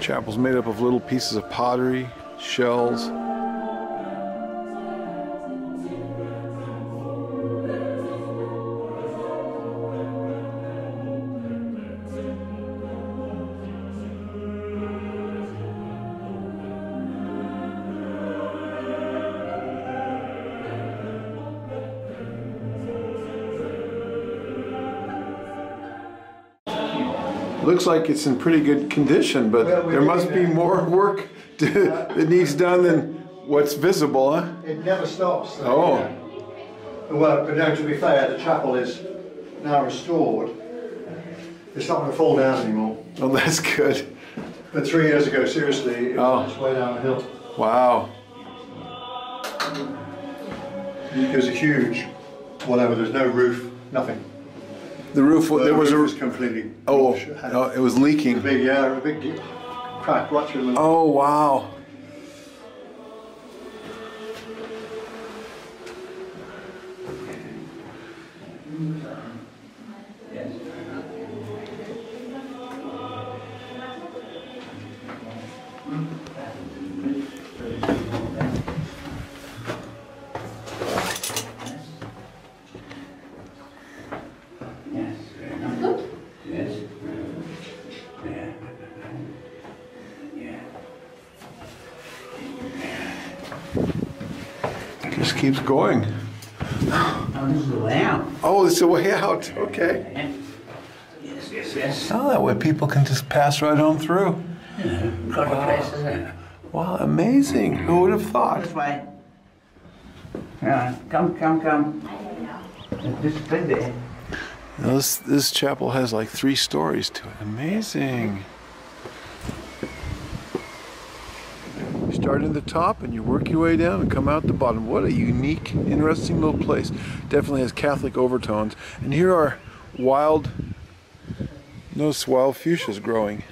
Chapel's made up of little pieces of pottery, shells. Looks like it's in pretty good condition, but there must be more work that needs done than what's visible, huh? It never stops. Oh. Well, but no, to be fair, the chapel is now restored. It's not going to fall down anymore. Oh, that's good. But 3 years ago, seriously, it was on its way down the hill. Wow. It was a huge, whatever, there's no roof, nothing. The roof, there was was completely. Oh, it was leaking. A big crack right through the middle. Oh, wow. Just keeps going. Oh, this is the way out. Oh, it's the way out. Okay. Yes, yes, yes. Oh, that way people can just pass right on through. Yeah, got a place, isn't it? Wow, amazing. Who would have thought? This way. Yeah, come. Just stay there. Now this chapel has like 3 stories to it. Amazing. You start in the top and you work your way down and come out the bottom. What a unique, interesting little place. Definitely has Catholic overtones. And here are notice wild fuchsias growing.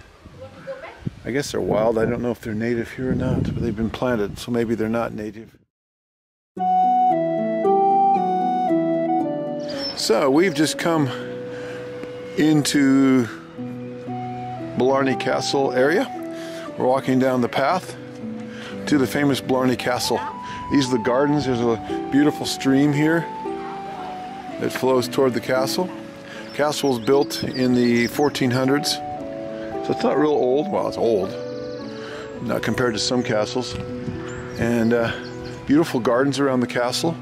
I guess they're wild. I don't know if they're native here or not, but they've been planted, so maybe they're not native. So we've just come into Blarney Castle area. We're walking down the path to the famous Blarney Castle. These are the gardens. There's a beautiful stream here that flows toward the castle. The castle was built in the 1400s, so it's not real old. Well, it's old, not compared to some castles. And beautiful gardens around the castle.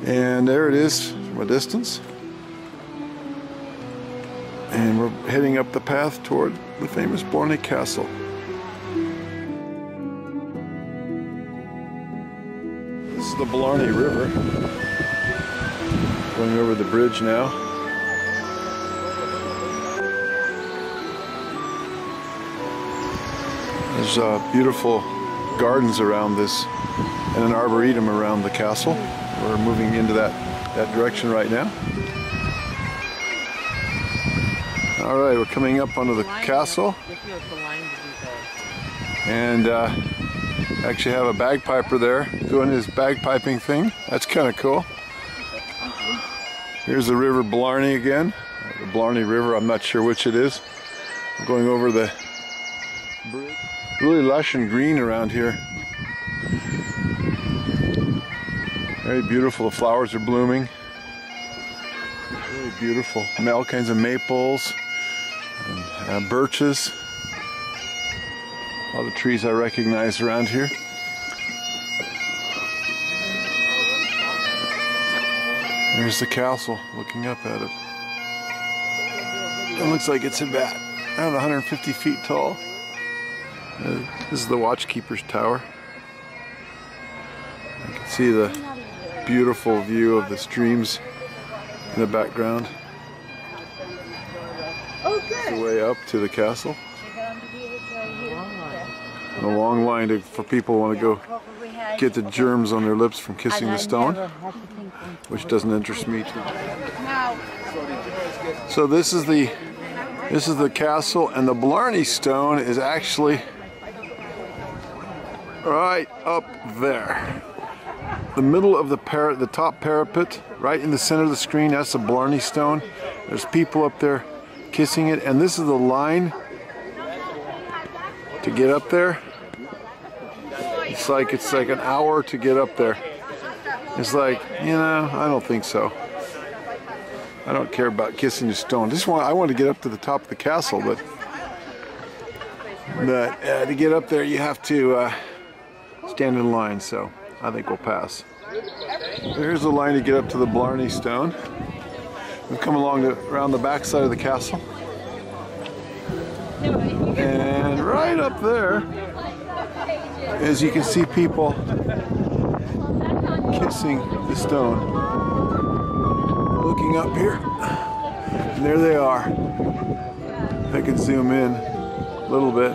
And there it is from a distance. And we're heading up the path toward the famous Blarney Castle. This is the Blarney River. Going over the bridge now. There's beautiful gardens around this and an arboretum around the castle. We're moving into that direction right now. All right, we're coming up onto the castle. And actually have a bagpiper there doing his bagpiping thing. That's kind of cool. Here's the River Blarney again. The Blarney River, I'm not sure which it is. I'm going over the bridge. Really lush and green around here. Very beautiful. The flowers are blooming. Really beautiful. All kinds of maples and birches. A lot of trees I recognize around here. There's the castle, looking up at it. It looks like it's about, I don't know, 150 feet tall. This is the watchkeeper's tower. You can see the beautiful view of the streams in the background. It's the way up to the castle. And a long line for people who want to go get the germs on their lips from kissing the stone, which doesn't interest me too much. So this is the castle, and the Blarney stone is actually right up there. The middle of the top parapet, right in the center of the screen, that's the Blarney stone. There's people up there kissing it, and this is the line to get up there. It's like an hour to get up there. It's like, you know, I don't think so. I don't care about kissing the stone. I want to get up to the top of the castle, but to get up there you have to stand in line, so I think we'll pass. Here's the line to get up to the Blarney Stone. We've come around the back side of the castle. And right up there, as you can see people kissing the stone. Looking up here, and there they are. I can zoom in a little bit.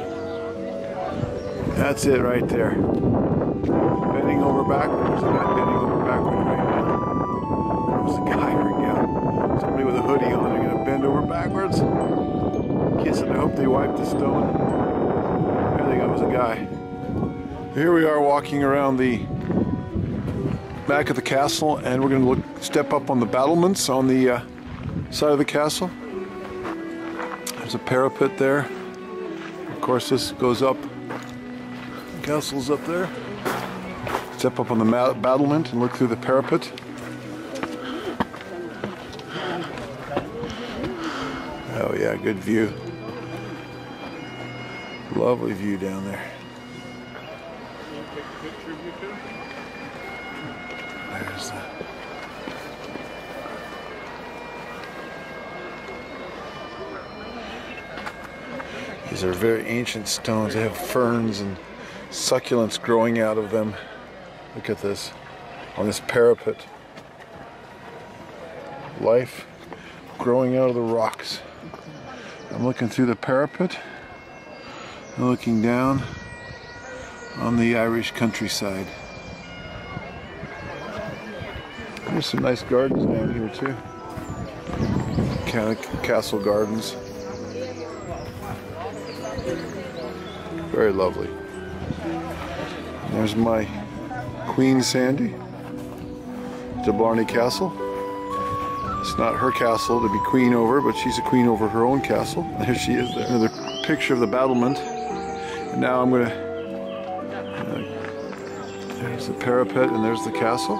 That's it right there. Bending over backward. There's a guy bending over backward right now. There's a guy right now. Somebody with a hoodie on. They're going to bend over backwards. Kissing. I hope they wipe the stone. There they go. There's a guy. Here we are walking around the back of the castle, and we're going to step up on the battlements on the side of the castle. There's a parapet there. Of course, this goes up. The castle's up there. Step up on the battlement and look through the parapet. Oh yeah, good view. Lovely view down there. There's the... These are very ancient stones. They have ferns and succulents growing out of them. Look at this, on this parapet. Life growing out of the rocks. I'm looking through the parapet and looking down on the Irish countryside. There's some nice gardens down here too. Castle Gardens. Very lovely. And there's my Queen Sandy. It's a Blarney Castle. It's not her castle to be queen over, but she's a queen over her own castle. There she is there. Another picture of the battlement. And now I'm going to... there's the parapet and there's the castle.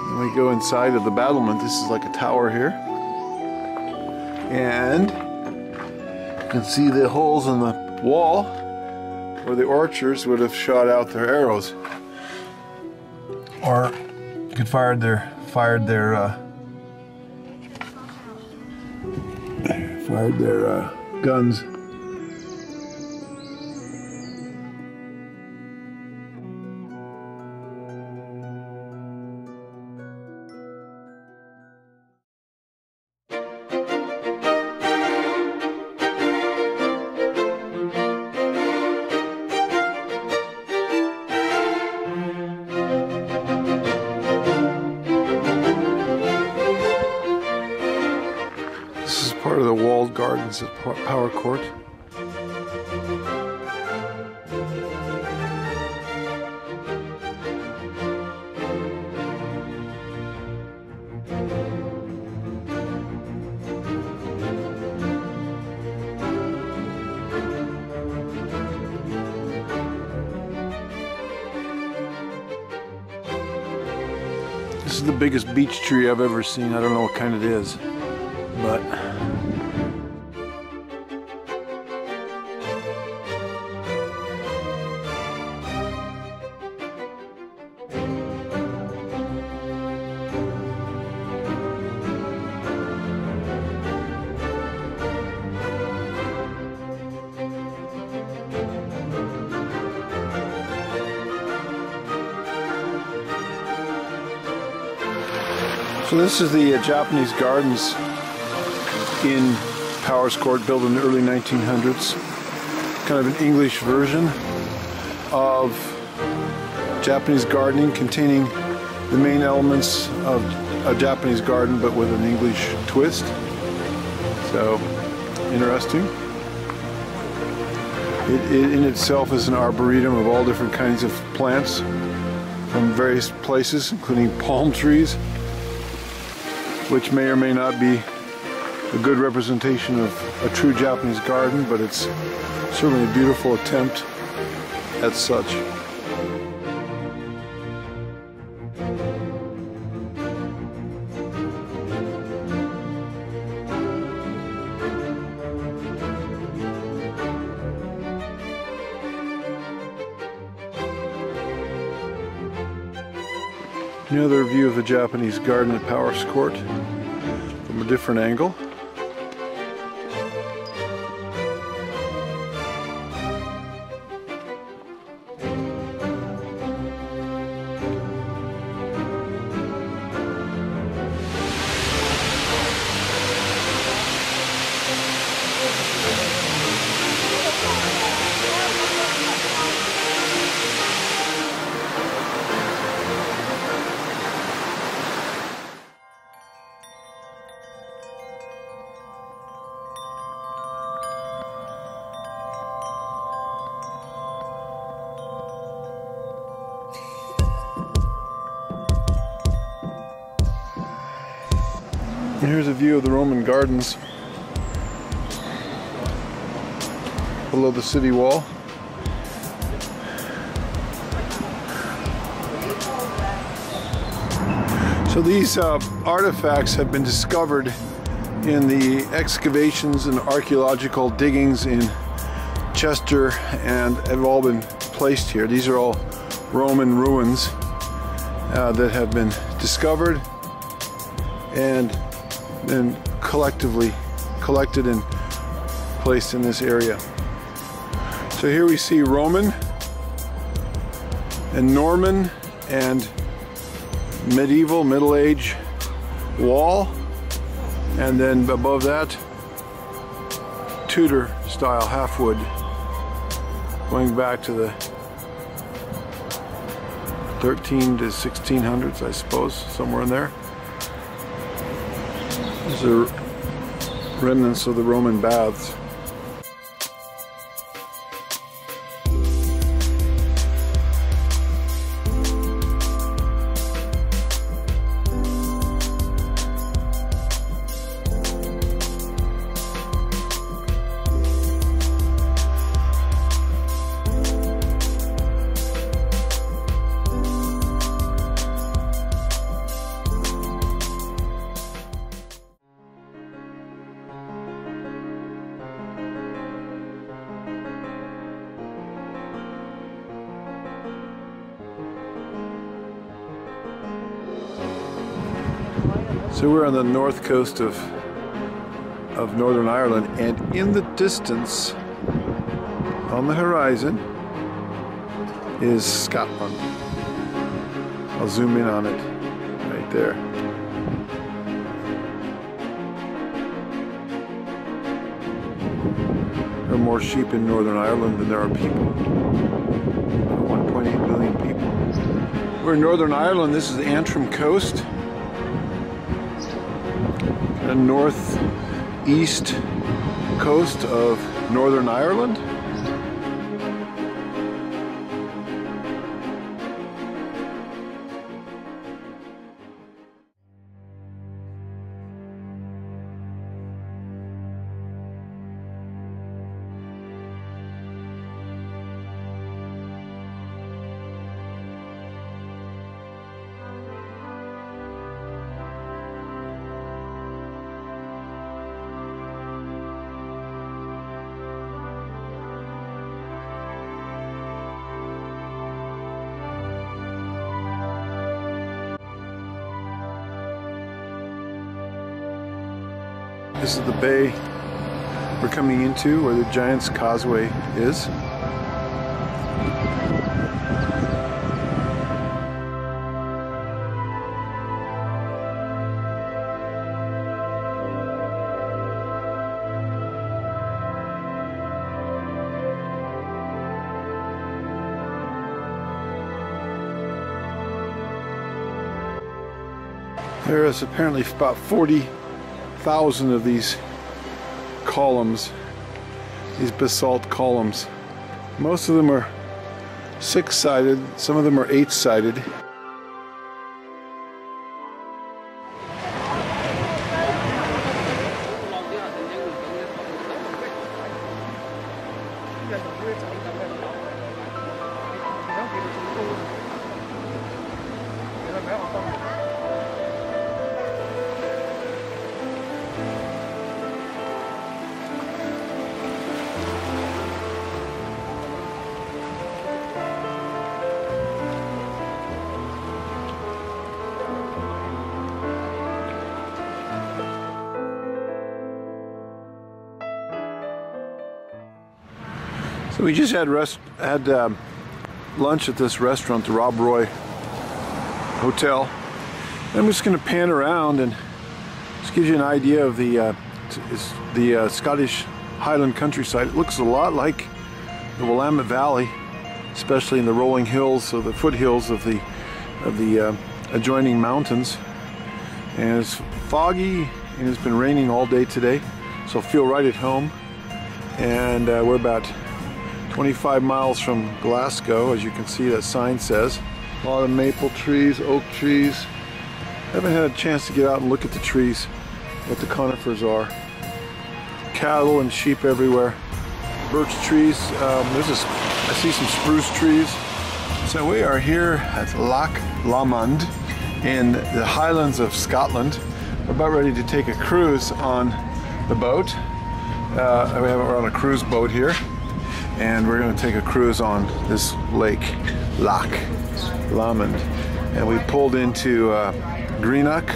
And we go inside of the battlement. This is like a tower here. And you can see the holes in the wall where the archers would have shot out their arrows. Or could fired their guns. Part of the walled gardens at Powerscourt. This is the biggest beech tree I've ever seen. I don't know what kind it is, but so this is the Japanese Gardens in Powerscourt, built in the early 1900s. Kind of an English version of Japanese gardening, containing the main elements of a Japanese garden, but with an English twist. So, interesting. It in itself is an arboretum of all different kinds of plants from various places, including palm trees, which may or may not be a good representation of a true Japanese garden, but it's certainly a beautiful attempt at such. Another view of the Japanese garden at Powerscourt from a different angle. And here's a view of the Roman gardens below the city wall. So these artifacts have been discovered in the excavations and archaeological diggings in Chester and have all been placed here. These are all Roman ruins that have been discovered and then collectively collected and placed in this area. So here we see Roman and Norman and medieval, Middle Age wall, and then above that Tudor style half wood going back to the 13 to 1600s, I suppose, somewhere in there. These are remnants of the Roman baths. So we're on the north coast of Northern Ireland, and in the distance, on the horizon, is Scotland. I'll zoom in on it right there. There are more sheep in Northern Ireland than there are people. 1.8 million people. We're in Northern Ireland. This is the Antrim Coast. The northeast coast of Northern Ireland. This is the bay we're coming into, where the Giants Causeway is. There is apparently about 40,000 of these columns, these basalt columns. Most of them are 6-sided, some of them are 8-sided. So we just had lunch at this restaurant, the Rob Roy Hotel. I'm just going to pan around and just give you an idea of the Scottish Highland countryside. It looks a lot like the Willamette Valley, especially in the rolling hills, or the foothills of the adjoining mountains. And it's foggy and it's been raining all day today, so I feel right at home. And we're about 25 miles from Glasgow, as you can see that sign says. A lot of maple trees, oak trees. Haven't had a chance to get out and look at the trees, what the conifers are. Cattle and sheep everywhere. Birch trees. I see some spruce trees. So we are here at Loch Lomond in the Highlands of Scotland. We're about ready to take a cruise on the boat. We're on a cruise boat here, and we're going to take a cruise on this lake, Loch Lomond. And we pulled into Greenock,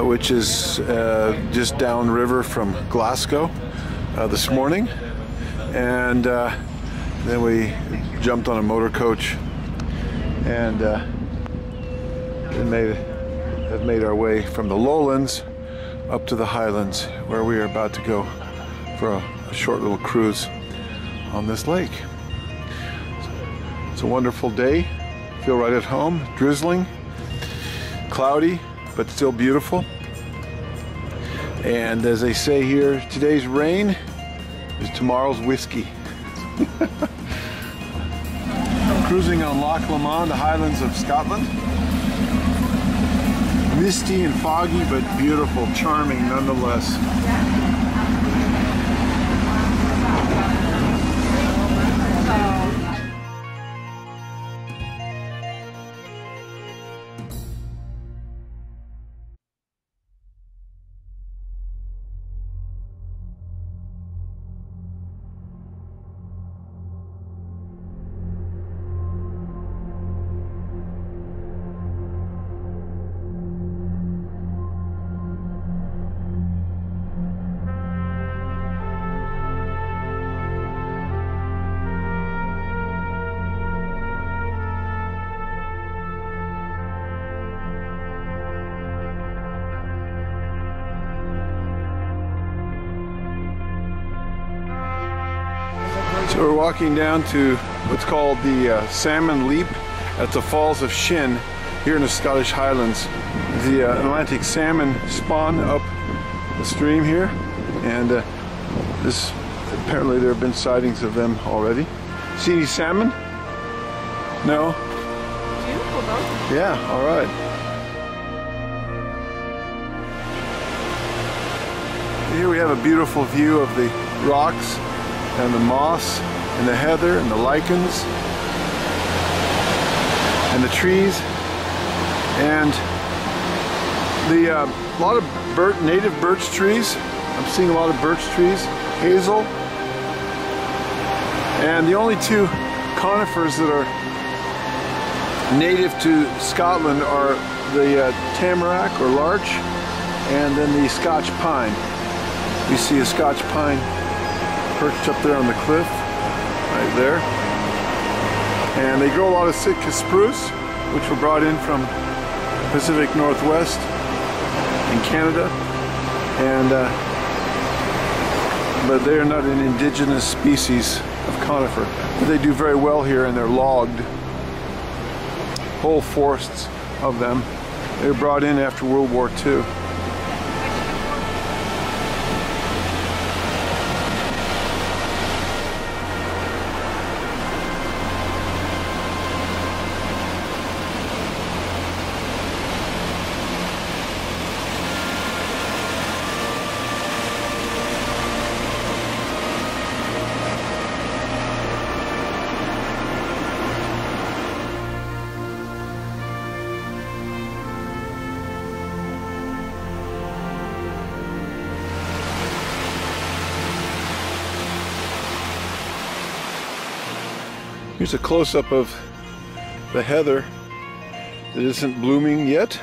which is just downriver from Glasgow this morning. And then we jumped on a motor coach and have made our way from the lowlands up to the highlands, where we are about to go for a short little cruise on this lake. It's a wonderful day. Feel right at home. Drizzling, cloudy, but still beautiful. And as they say here, today's rain is tomorrow's whiskey. Cruising on Loch Lomond, the Highlands of Scotland. Misty and foggy, but beautiful, charming nonetheless. So we're walking down to what's called the Salmon Leap at the Falls of Shin here in the Scottish Highlands. The Atlantic salmon spawn up the stream here, and apparently there have been sightings of them already. See any salmon? No? Beautiful though. Yeah, all right. Here we have a beautiful view of the rocks and the moss and the heather and the lichens and the trees, and a lot of native birch trees. I'm seeing a lot of birch trees, hazel, and the only two conifers that are native to Scotland are the tamarack or larch, and then the Scotch pine. You see a Scotch pine perched up there on the cliff, right there. And they grow a lot of Sitka spruce, which were brought in from the Pacific Northwest in Canada. And but they are not an indigenous species of conifer. But they do very well here, and they're logged. Whole forests of them. They were brought in after World War II. Here's a close-up of the heather that isn't blooming yet.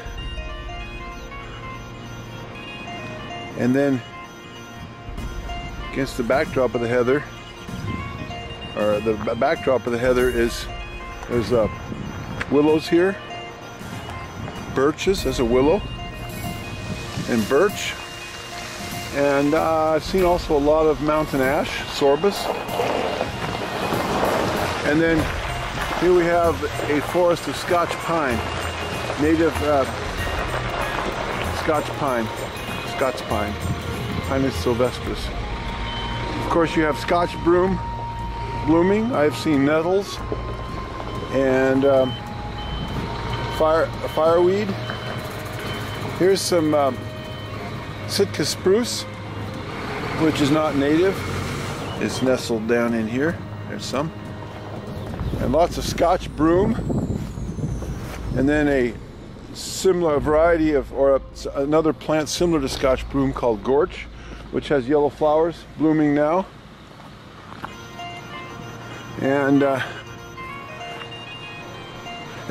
And then against the backdrop of the heather, or the backdrop of the heather is there's willows here, birches. There's a willow and birch, and I've seen also a lot of mountain ash, sorbus, and then here we have a forest of Scotch pine, native Scotch pine, Pinus sylvestris. Of course, you have Scotch broom blooming. I've seen nettles and fireweed. Here's some Sitka spruce, which is not native. It's nestled down in here. There's some. And lots of Scotch broom. And then a similar variety of, or another plant similar to Scotch broom called gorch, which has yellow flowers blooming now. And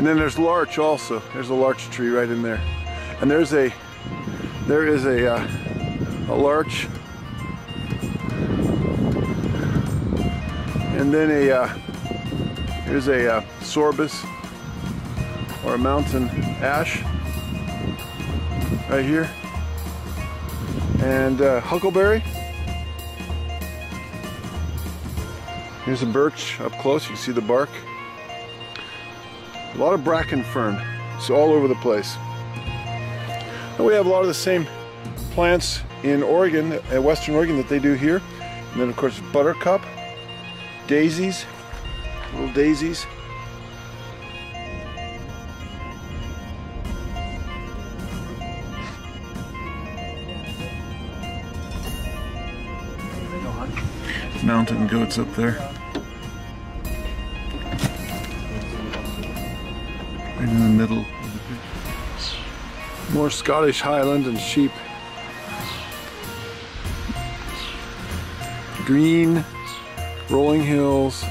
then there's larch also. There's a larch tree right in there. And there is a larch. And then here's a sorbus, or a mountain ash right here. And huckleberry. Here's a birch up close. You can see the bark. A lot of bracken fern. It's all over the place. And we have a lot of the same plants in Oregon, Western Oregon, that they do here. And then of course buttercup, daisies, little daisies. Mountain goats up there. Right in the middle. More Scottish Highland and sheep. Green, rolling hills,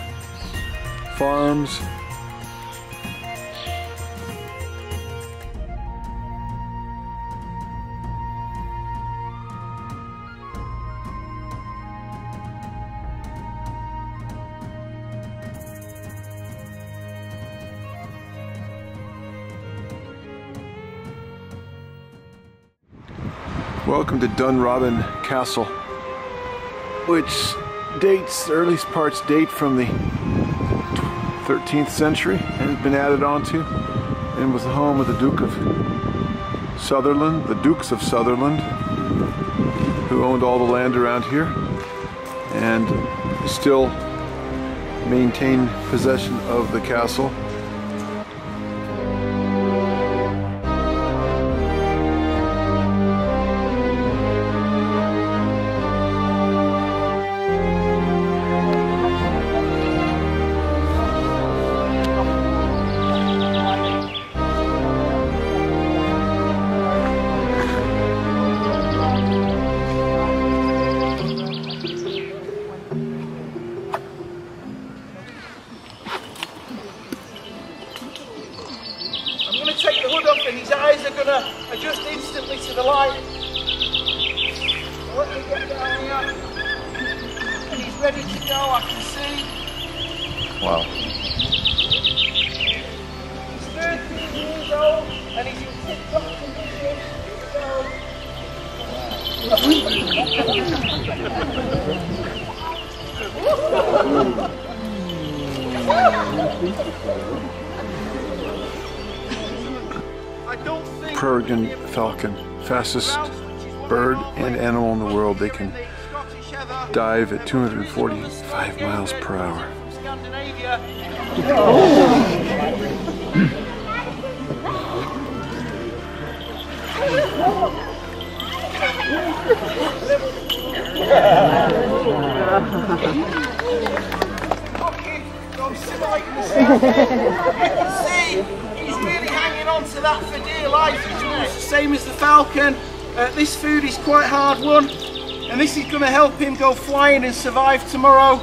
farms. Welcome to Dunrobin Castle, which dates, the earliest parts date from the 13th century and has been added onto, and was the home of the Duke of Sutherland, the Dukes of Sutherland, who owned all the land around here and still maintain possession of the castle. Adjust instantly to the light. Let me get down here. And he's ready to go, I can see. Wow. He's 13 years old and he's in tip-top condition. Peregrine falcon, fastest bird and animal in the world. They can dive at 245 miles per hour. He's really hanging on to that for dear life. It's the same as the falcon. This food is quite hard won, and this is going to help him go flying and survive tomorrow.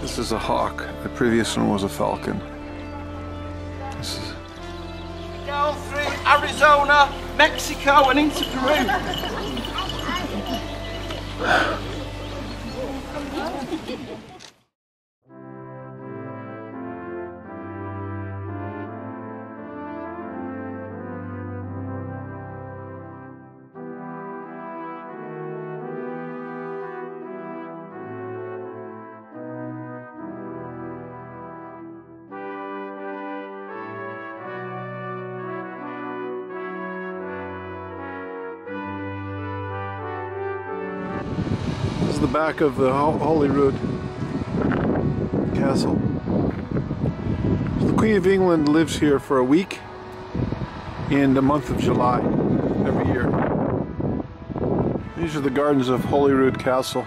This is a hawk. The previous one was a falcon. This is down through Arizona, Mexico, and into Peru. back of the Holyrood Castle. The Queen of England lives here for a week in the month of July every year. These are the gardens of Holyrood Castle.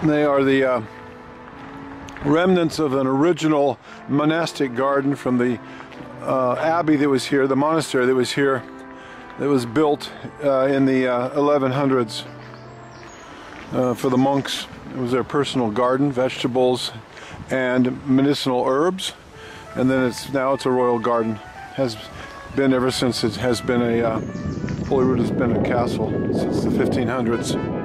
They are the remnants of an original monastic garden from the abbey that was here, the monastery that was here, that was built in the 1100s for the monks. It was their personal garden, vegetables and medicinal herbs, and then now it's a royal garden. Has been ever since it has been a Holyrood has been a castle since the 1500s.